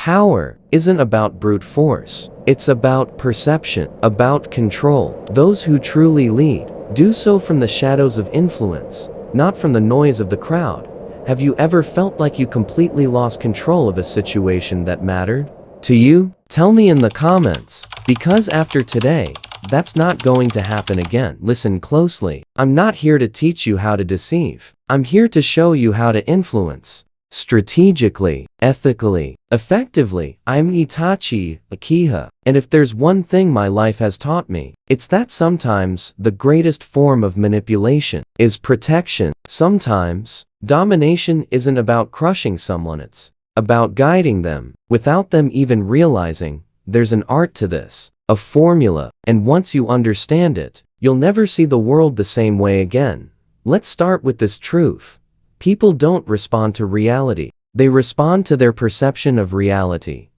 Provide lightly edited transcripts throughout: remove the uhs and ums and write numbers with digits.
Power isn't about brute force. It's about perception, about control. Those who truly lead do so from the shadows of influence, not from the noise of the crowd. Have you ever felt like you completely lost control of a situation that mattered to you? Tell me in the comments, because after today, that's not going to happen again. Listen closely. I'm not here to teach you how to deceive. I'm here to show you how to influence. Strategically, ethically, effectively. I'm Itachi Akiha, and if there's one thing my life has taught me, it's that sometimes the greatest form of manipulation is protection. Sometimes, domination isn't about crushing someone, it's about guiding them, without them even realizing. There's an art to this, a formula, and once you understand it, you'll never see the world the same way again. Let's start with this truth. People don't respond to reality. They respond to their perception of reality.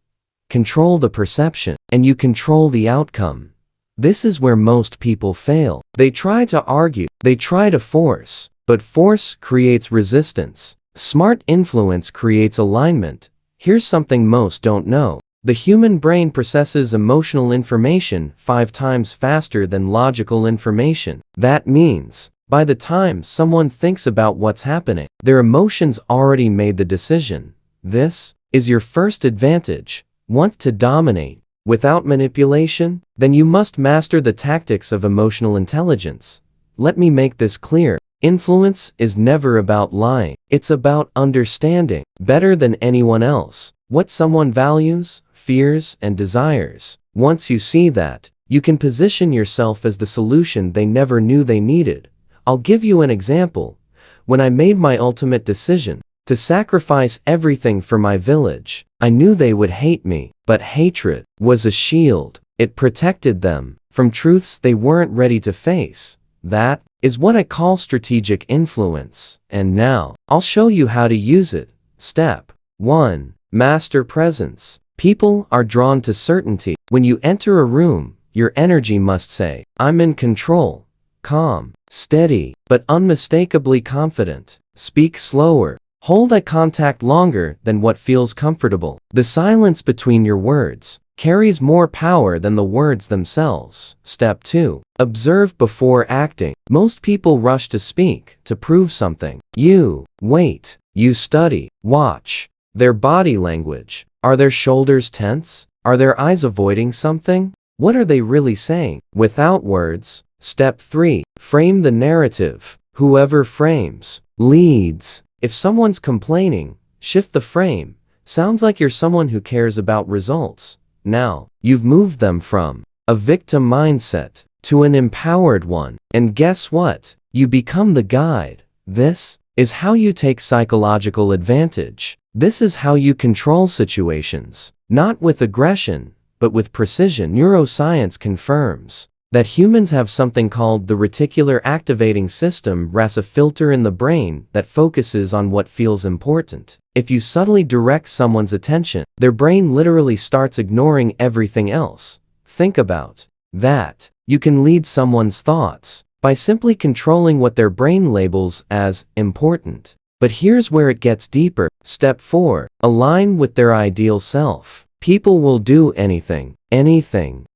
Control the perception, and you control the outcome. This is where most people fail. They try to argue, they try to force, but force creates resistance. Smart influence creates alignment. Here's something most don't know. The human brain processes emotional information 5 times faster than logical information. That means, by the time someone thinks about what's happening, their emotions already made the decision. This is your first advantage. Want to dominate without manipulation? Then you must master the tactics of emotional intelligence. Let me make this clear. Influence is never about lying. It's about understanding, better than anyone else, what someone values, fears, and desires. Once you see that, you can position yourself as the solution they never knew they needed. I'll give you an example. When I made my ultimate decision to sacrifice everything for my village, I knew they would hate me, but hatred was a shield. It protected them from truths they weren't ready to face. That is what I call strategic influence. And now, I'll show you how to use it. Step 1. Master presence. People are drawn to certainty. When you enter a room, your energy must say, I'm in control. Calm, steady, but unmistakably confident. Speak slower. Hold eye contact longer than what feels comfortable. The silence between your words carries more power than the words themselves. Step 2. Observe before acting. Most people rush to speak, to prove something. You wait. You study. Watch their body language. Are their shoulders tense? Are their eyes avoiding something? What are they really saying? Without words. Step 3. Frame the narrative. Whoever frames leads. If someone's complaining, shift the frame. Sounds like you're someone who cares about results. Now, you've moved them from a victim mindset to an empowered one. And guess what? You become the guide. This is how you take psychological advantage. This is how you control situations. Not with aggression, but with precision. Neuroscience confirms that humans have something called the reticular activating system, RAS, a filter in the brain that focuses on what feels important. If you subtly direct someone's attention, their brain literally starts ignoring everything else. Think about that. You can lead someone's thoughts by simply controlling what their brain labels as important. But here's where it gets deeper. Step 4. Align with their ideal self. People will do anything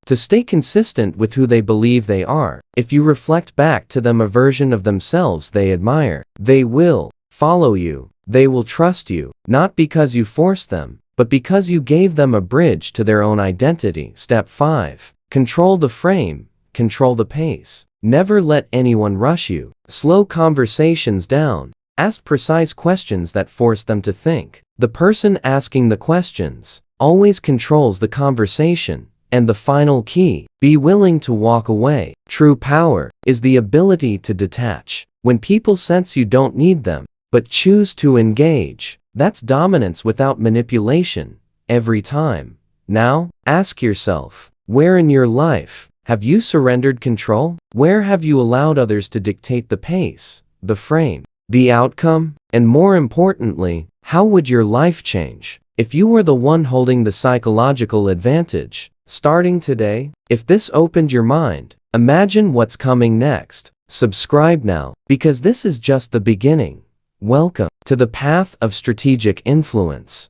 to stay consistent with who they believe they are. If you reflect back to them a version of themselves they admire, they will follow you. They will trust you, not because you forced them, but because you gave them a bridge to their own identity. Step 5. Control the frame, control the pace. Never let anyone rush you. Slow conversations down. Ask precise questions that force them to think. The person asking the questions always controls the conversation. And the final key, be willing to walk away. True power is the ability to detach. When people sense you don't need them, but choose to engage, that's dominance without manipulation, every time. Now, ask yourself, where in your life have you surrendered control? Where have you allowed others to dictate the pace, the frame, the outcome? And more importantly, how would your life change if you were the one holding the psychological advantage? Starting today, if this opened your mind, imagine what's coming next. Subscribe now, because this is just the beginning. Welcome to the path of strategic influence.